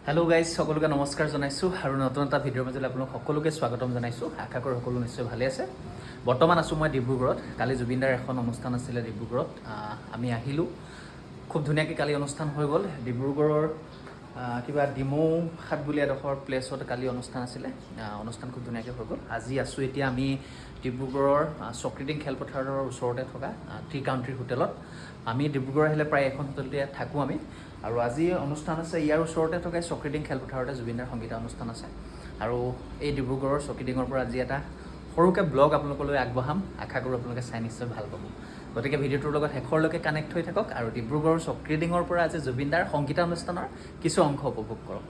Hello' guys, সকলোকে নমস্কাৰ জনাইছোঁ আৰু নতুন এটা ভিডিঅ'ৰ মাজলৈ আপোনালোক সকলোকে স্বাগতম জনাইছোঁ। আশা কৰোঁ সকলো নিশ্চয় ভালে আছে। বৰ্তমান আছোঁ মই ডিব্ৰুগড়ত। কালি জুবিন দাৰ এখন অনুষ্ঠান আছিলে ডিব্ৰুগড়ত। আমি আহিলোঁ, খুব ধুনীয়াকৈ কালি অনুষ্ঠান হৈ গ'ল। ডিব্ৰুগড়ৰ কিবা ডিমৌ হাট বুলি এডোখৰ প্লেছত কালি অনুষ্ঠান আছিলে। অনুষ্ঠান খুব ধুনীয়াকৈ হৈ গ'ল। আজি আছোঁ এতিয়া আমি ডিব্ৰুগড়ৰ চৌকিডিং খেলপথাৰৰ ওচৰতে থকা ট্ৰি কাউণ্ট্ৰি হোটেলত। আমি ডিব্ৰুগড় আহিলে প্ৰায় এখন হোটেলতে থাকোঁ আমি। আৰু আজি অনুষ্ঠান আছে ইয়াৰ ওচৰতে থকা চৌকিডিং খেলপথাৰতে জুবিনদাৰ সংগীত অনুষ্ঠান আছে। আৰু এই ডিব্ৰুগড়ৰ চৌকিডিঙৰ পৰা আজি এটা সৰুকৈ ব্লগ আপোনালোকলৈ আগবঢ়াম। আশা কৰোঁ আপোনালোকে চাই নিশ্চয় ভাল পাব। গতিকে ভিডিঅ'টোৰ লগত শেষৰলৈকে কানেক্ট হৈ থাকক আৰু ডিব্ৰুগড়ৰ চৌকিডিঙৰ পৰা আজি জুবিনদাৰ সংগীতানুষ্ঠানৰ কিছু অংশ উপভোগ কৰক।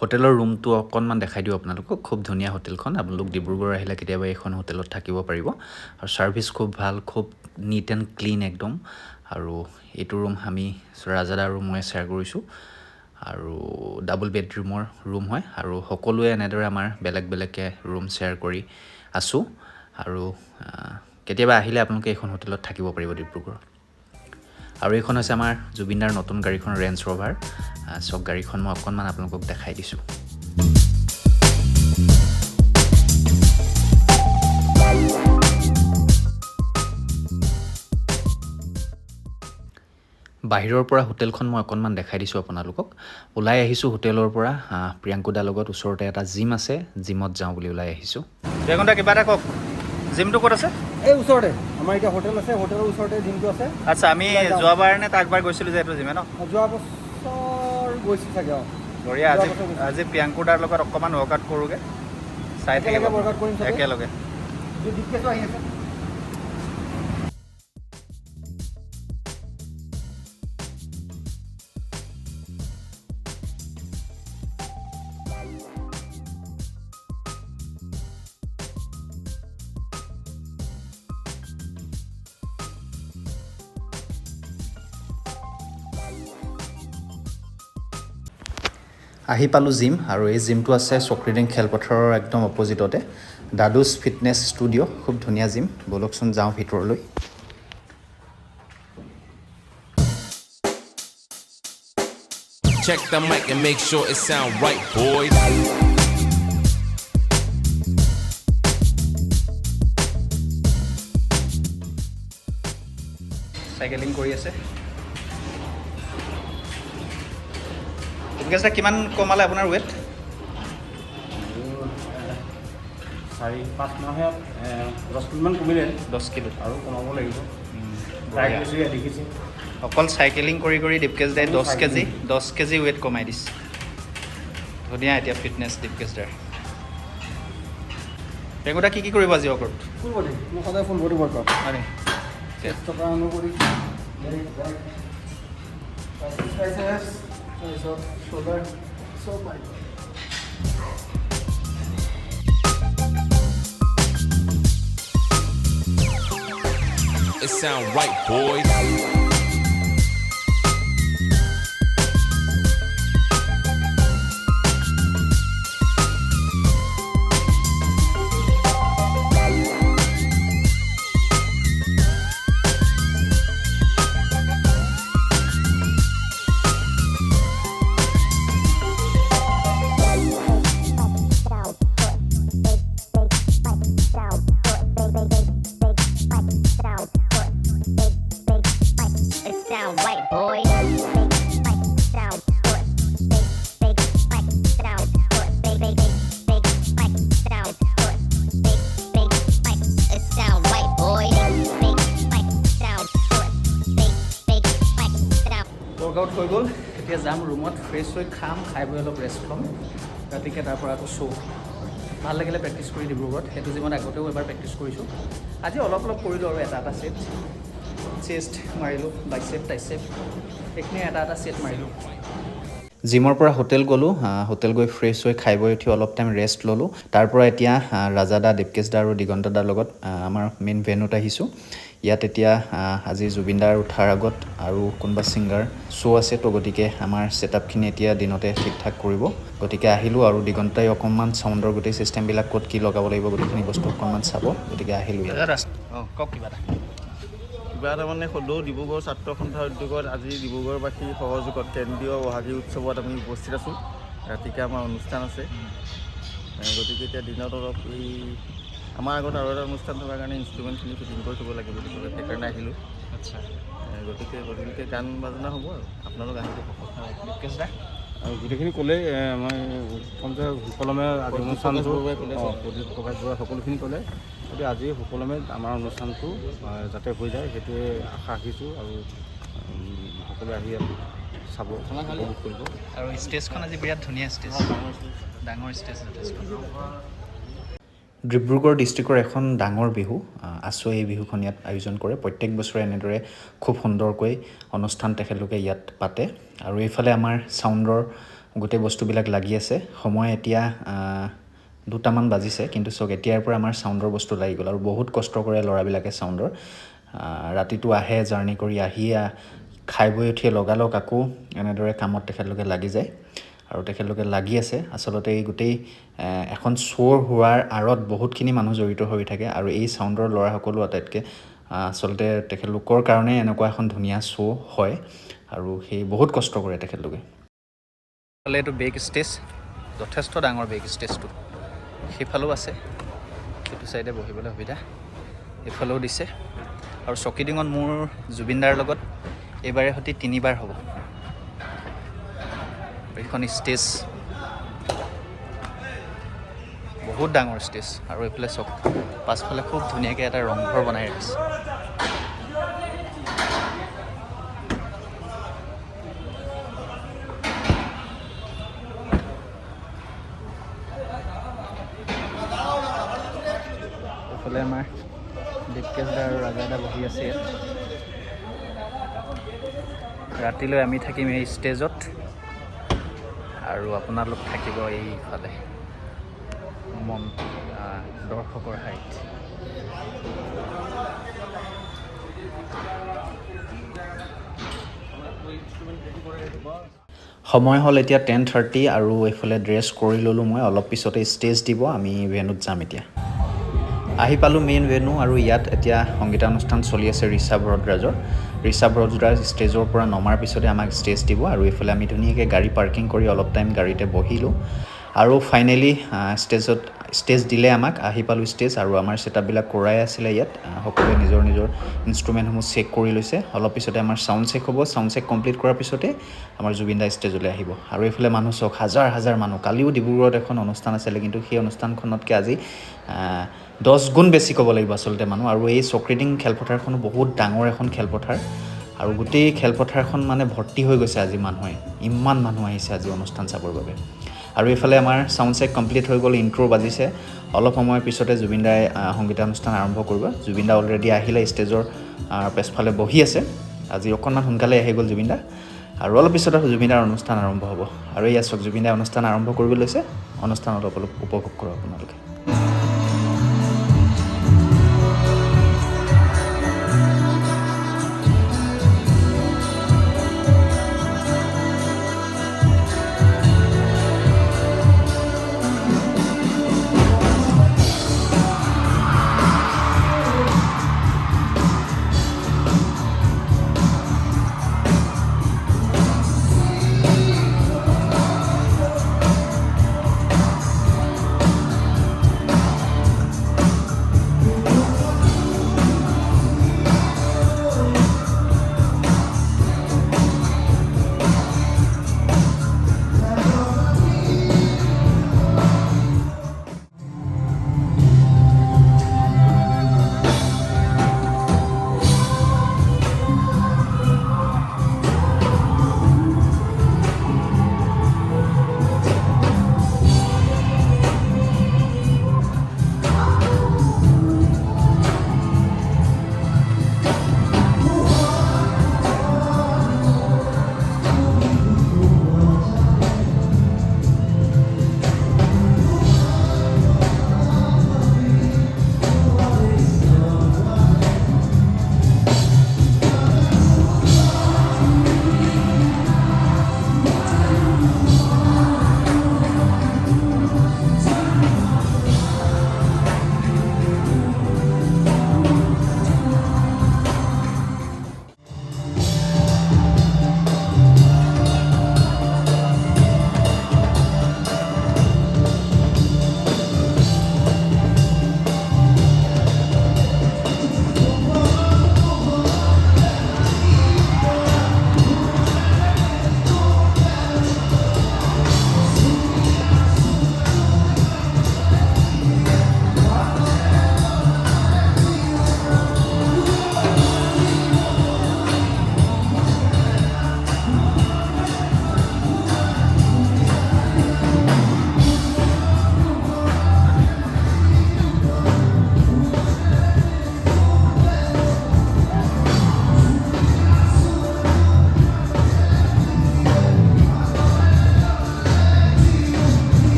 হোটেলৰ ৰুমটো অকণমান দেখাই দিওঁ আপোনালোকক। খুব ধুনীয়া হোটেলখন। আপোনালোক ডিব্ৰুগড় আহিলে কেতিয়াবা এইখন হোটেলত থাকিব পাৰিব। আৰু ছাৰ্ভিচ খুব ভাল, খুব নিট এণ্ড ক্লিন একদম। আৰু এইটো ৰুম আমি ৰাজাদা আৰু মই শ্বেয়াৰ কৰিছোঁ। আৰু ডাবল বেডৰুমৰ ৰুম হয়। আৰু সকলোৱে এনেদৰে আমাৰ বেলেগ বেলেগকৈ ৰুম শ্বেয়াৰ কৰি আছোঁ। আৰু কেতিয়াবা আহিলে আপোনালোকে এইখন হোটেলত থাকিব পাৰিব ডিব্ৰুগড়ত। আৰু এইখন হৈছে আমাৰ জুবিনদাৰ নতুন গাড়ীখন ৰেঞ্জ ৰ'ভাৰ। চক গাড়ীখন মই অকণমান আপোনালোকক দেখাই দিছোঁ। বাহিৰৰ পৰা হোটেলখন মই অকণমান দেখাই দিছোঁ আপোনালোকক। ওলাই আহিছোঁ হোটেলৰ পৰা। প্ৰিয়াংকুদাৰ লগত ওচৰতে এটা জিম আছে, জিমত যাওঁ বুলি ওলাই আহিছোঁ। প্ৰিয়াংকুদা কিবা এটা কওক, জিমটো ক'ত আছে? এই ওচৰতে আমাৰ এতিয়া হোটেল আছে, হোটেলৰ ওচৰতে জিমটো আছে। আচ্ছা, আমি যোৱাবাৰ নে তাৰ একবাৰ গৈছিলোঁ যে এইটো জিমে ন? যোৱা বছৰ গৈছোঁ চাগে। বঢ়িয়া। আজি প্ৰিয়াংকুদাৰ লগত অকণমান ৱৰ্কআউট কৰোঁগৈ, চাই থাকিব ৱৰ্কআউট কৰিম একেলগে। ডিপকেছো আহি আছে। আহি পালোঁ জিম। আৰু এই জিমটো আছে চৌকিডিং খেলপথাৰৰ একদম অপজিটতে, দাদুছ ফিটনেছ ষ্টুডিঅ'। খুব ধুনীয়া জিম। ব'লকচোন যাওঁ ভিতৰলৈ। Check the mic and make sure it sound right, boys. Cycling কৰি আছে। কিমান কমালে আপোনাৰ ৱেইট? 4-5 মাহে 10 কিলোমান কমিলে। 10 কিলো আৰু কমাব লাগিব। দেখিছে অকল চাইকেলিং কৰি কৰি দীপকেশ দাই 10 কেজি ৱেইট কমাই দিছে। ধুনীয়া এতিয়া ফিটনেছ দীপকেশ দাৰ। প্ৰিয়াংকুদা কি কৰিব আজি ৱৰ্কআউট? মই সদায় ফোন কৰি ৱৰ্কআউট হয় নি? টকা অনুসৰি It sound right, boys. Workout হৈ গ'ল। এতিয়া যাম ৰুমত, ফ্ৰেছ হৈ খাম, খাই বৈ অলপ ৰেষ্ট ল'ম। ৰাতিকৈ তাৰ পৰা আকৌ শ্ব'। ভাল লাগিলে প্ৰেক্টিছ কৰি ডিব্ৰুগড়ত। সেইটো জিমত আগতেও এবাৰ প্ৰেক্টিছ কৰিছোঁ। আজি অলপ কৰিলোঁ আৰু এটা ছেট। চেষ্ট মাৰিলোঁ, বাইচেপ টাইচেপ এইখিনি এটা ছেট মাৰিলোঁ। জিমৰ পৰা হোটেল গ'লোঁ। হোটেল গৈ ফ্ৰেছ হৈ খাই বৈ উঠি অলপ টাইম ৰেষ্ট ল'লোঁ। তাৰ পৰা এতিয়া ৰাজাদা, দীপকেশ দা আৰু দিগন্ত দাৰ লগত আমাৰ মেইন ভেন্যুত আহিছোঁ। ইয়াত এতিয়া আজি জুবিনদাৰ উঠাৰ আগত আৰু কোনোবা ছিংগাৰ শ্ব' আছে, তো গতিকে আমাৰ ছেটআপখিনি এতিয়া দিনতে ঠিক ঠাক কৰিব। গতিকে আহিলোঁ আৰু দিগন্তাই অকণমান চাউণ্ডৰ গোটেই ছিষ্টেমবিলাক ক'ত কি লগাব লাগিব গোটেইখিনি বস্তু অকণমান চাব। গতিকে আহিলোঁ। কওক কিবা এটা। কিবা এটা মানে সদৌ ডিব্ৰুগড় ছাত্ৰ সন্থা উদ্যোগত আজি ডিব্ৰুগড়বাসীৰ সহযোগত কেন্দ্ৰীয় বহাগী উৎসৱত আমি উপস্থিত আছোঁ। ৰাতিকে আমাৰ অনুষ্ঠান আছে, গতিকে এতিয়া দিনত অলপ এই আমাৰ আগত আৰু এটা অনুষ্ঠান থকাৰ কাৰণে ইনষ্ট্ৰুমেণ্টখিনি ফিটিং কৰি থ'ব লাগে বুলি ক'লে, সেইকাৰণে আহিলোঁ। আচ্ছা, গতিকে গধূলিকৈ গান বাজনা হ'ব আৰু আপোনালোক আহিব। বিকেশ দা আৰু গোটেইখিনি ক'লে মই প্ৰথমতে সুকলমে আজি অনুষ্ঠানটো প্ৰদীপ প্ৰকাশ বৰুৱা সকলোখিনি ক'লে। গতিকে আজি সুকলমে আমাৰ অনুষ্ঠানটো যাতে হৈ যায় সেইটোৱে আশা ৰাখিছোঁ আৰু সকলোৱে আহি চাব, উপভোগ কৰিব। আৰু ষ্টেজখন আজি বিৰাট ধুনীয়া ষ্টেজ, ডাঙৰ ষ্টেজ যথেষ্ট। ডিব্ৰুগড় ডিষ্ট্ৰিক্টৰ এখন ডাঙৰ বিহু আছুৱাই এই বিহুখন ইয়াত আয়োজন কৰে। প্ৰত্যেক বছৰে এনেদৰে খুব সুন্দৰকৈ অনুষ্ঠান তেখেতলোকে ইয়াত পাতে। আৰু এইফালে আমাৰ চাউণ্ডৰ গোটেই বস্তুবিলাক লাগি আছে। সময় এতিয়া 2টামান বাজিছে, কিন্তু চাওক এতিয়াৰ পৰা আমাৰ চাউণ্ডৰ বস্তু লাগি গ'ল। আৰু বহুত কষ্ট কৰে ল'ৰাবিলাকে চাউণ্ডৰ। ৰাতিটো আহে, জাৰ্ণি কৰি আহিয়ে খাই বৈ উঠিয়ে লগালগ আকৌ এনেদৰে কামত তেখেতলোকে লাগি যায়। আৰু তেখেতলোকে লাগি আছে। আচলতে এই গোটেই এখন শ্ব' হোৱাৰ আঁৰত বহুতখিনি মানুহ জড়িত হৈ থাকে। আৰু এই চাউণ্ডৰ ল'ৰাসকলো আটাইতকৈ আচলতে তেখেতলোকৰ কাৰণে এনেকুৱা এখন ধুনীয়া শ্ব' হয়। আৰু সেই বহুত কষ্ট কৰে তেখেতলোকে। এইটো বেক ষ্টেজ, যথেষ্ট ডাঙৰ বেক ষ্টেজটো। সেইফালেও আছে, সেইটো চাইডে বহিবলৈ সুবিধা, এইফালেও দিছে। আৰু চৌকিডিঙত মোৰ জুবিন দাৰ লগত এইবাৰে সৈতে 3বাৰ হ'ব। এইখন ষ্টেজ বহুত ডাঙৰ ষ্টেজ। আৰু এইফালে চক পাছফালে খুব ধুনীয়াকৈ এটা ৰংঘৰ বনাই ৰাখিছে। এইফালে আমাৰ বিকেশ দা আৰু ৰাজা দা বহি আছে ইয়াত। ৰাতিলৈ আমি থাকিম এই ষ্টেজত আৰু আপোনালোক থাকিব এইফালে দৰ্শকৰ হাইত। সময় হ'ল এতিয়া 10:30 আৰু এইফালে ড্ৰেছ কৰি ল'লোঁ মই। অলপ পিছতে ষ্টেজ দিব, আমি ভেনুত যাম এতিয়া। আহি পালোঁ মেইন ভেনু। আৰু ইয়াত এতিয়া সংগীতানুষ্ঠান চলি আছে ঋষভ ভৰদ্বাজৰ। ঋষভ ভৰদ্বাজ ষ্টেজৰ পৰা নমাৰ পিছতে আমাক ষ্টেজ দিব। আৰু এইফালে আমি ধুনীয়াকৈ গাড়ী পাৰ্কিং কৰি অলপ টাইম গাড়ীতে বহিলোঁ। আৰু ফাইনেলি ষ্টেজ দিলে আমাক। আহি পালোঁ ষ্টেজ। আৰু আমাৰ ছেটআপবিলাক কৰাই আছিলে ইয়াত। সকলোৱে নিজৰ নিজৰ ইনষ্ট্ৰুমেণ্টসমূহ চেক কৰি লৈছে। অলপ পিছতে আমাৰ চাউণ্ড চেক হ'ব। চাউণ্ড চেক কমপ্লিট কৰাৰ পিছতে আমাৰ জুবিন দা ষ্টেজলৈ আহিব। আৰু এইফালে মানুহ চাওক, হাজাৰ হাজাৰ মানুহ। কালিও ডিব্ৰুগড়ত এখন অনুষ্ঠান আছিলে, কিন্তু সেই অনুষ্ঠানখনতকৈ আজি 10 গুণ বেছি ক'ব লাগিব আচলতে মানুহ। আৰু এই চৌকিডিং খেলপথাৰখনো বহুত ডাঙৰ এখন খেলপথাৰ। আৰু গোটেই খেলপথাৰখন মানে ভৰ্তি হৈ গৈছে আজি মানুহে। ইমান মানুহ আহিছে আজি অনুষ্ঠান চাবৰ বাবে। আৰু এইফালে আমাৰ চাউণ্ড চেক কমপ্লিট হৈ গ'ল, ইণ্ট্ৰ' বাজিছে। অলপ সময়ৰ পিছতে জুবিন দাই সংগীতানুষ্ঠান আৰম্ভ কৰিব। জুবিন দা অলৰেডি আহিলে, ষ্টেজৰ পেছফালে বহি আছে। আজি অকণমান সোনকালে আহি গ'ল জুবিন দা। আৰু অলপ পিছতে জুবিন দাৰ অনুষ্ঠান আৰম্ভ হ'ব। আৰু এয়া চাওক, জুবিন দাই অনুষ্ঠান আৰম্ভ কৰিব লৈছে। অনুষ্ঠান অলপ উপভোগ কৰক আপোনালোকে।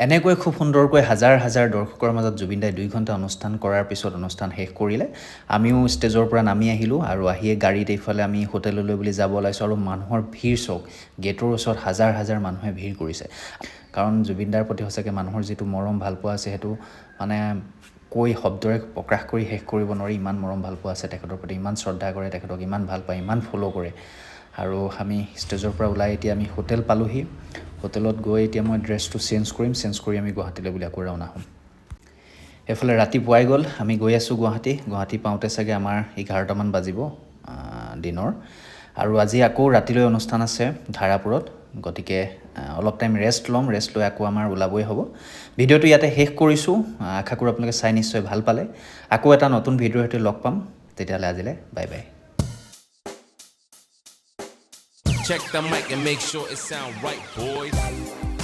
এনেকৈ খুব সুন্দৰকৈ হাজাৰ হাজাৰ দৰ্শকৰ মাজত জুবিন দাই 2 ঘণ্টা অনুষ্ঠান কৰাৰ পিছত অনুষ্ঠান শেষ কৰিলে আমিও ষ্টেজৰ পৰা নামি আহিলোঁ আৰু আহিয়ে গাড়ীত এইফালে আমি হোটেললৈ বুলি যাব ওলাইছোঁ আৰু মানুহৰ ভিৰ চাওক গেটৰ ওচৰত হাজাৰ হাজাৰ মানুহে ভিৰ কৰিছে কাৰণ জুবিন দাৰ প্ৰতি সঁচাকৈ মানুহৰ যিটো মৰম ভালপোৱা আছে সেইটো মানে কৈ শব্দৰে প্ৰকাশ কৰি শেষ কৰিব নোৱাৰি ইমান মৰম ভালপোৱা আছে তেখেতৰ প্ৰতি ইমান শ্ৰদ্ধা কৰে তেখেতক ইমান ভাল পায় ইমান ফ'ল' কৰে আৰু আমি ষ্টেজৰ পৰা ওলাই এতিয়া আমি হোটেল পালোহি হোটেলত গৈ এতিয়া মই ড্ৰেছটো চেঞ্জ কৰি আমি গুৱাহাটীলৈ বুলি আকৌ ৰাওনা হ'ম এইফালে ৰাতি পুৱাই গ'ল আমি গৈ আছোঁ গুৱাহাটী পাওঁতে চাগে আমাৰ 11টামান বাজিব দিনৰ আৰু আজি আকৌ ৰাতিলৈ অনুষ্ঠান আছে ধাৰাপুৰত গতিকে অলপ টাইম ৰেষ্ট লৈ আকৌ আমাৰ ওলাবই হ'ব ভিডিঅ'টো ইয়াতে শেষ কৰিছোঁ আশা কৰোঁ আপোনালোকে চাই নিশ্চয় ভাল পালে আকৌ এটা নতুন ভিডিঅ'ৰ সৈতে লগ পাম তেতিয়াহ'লে আজিলৈ bye bye Check the mic and make sure it sound right, boys.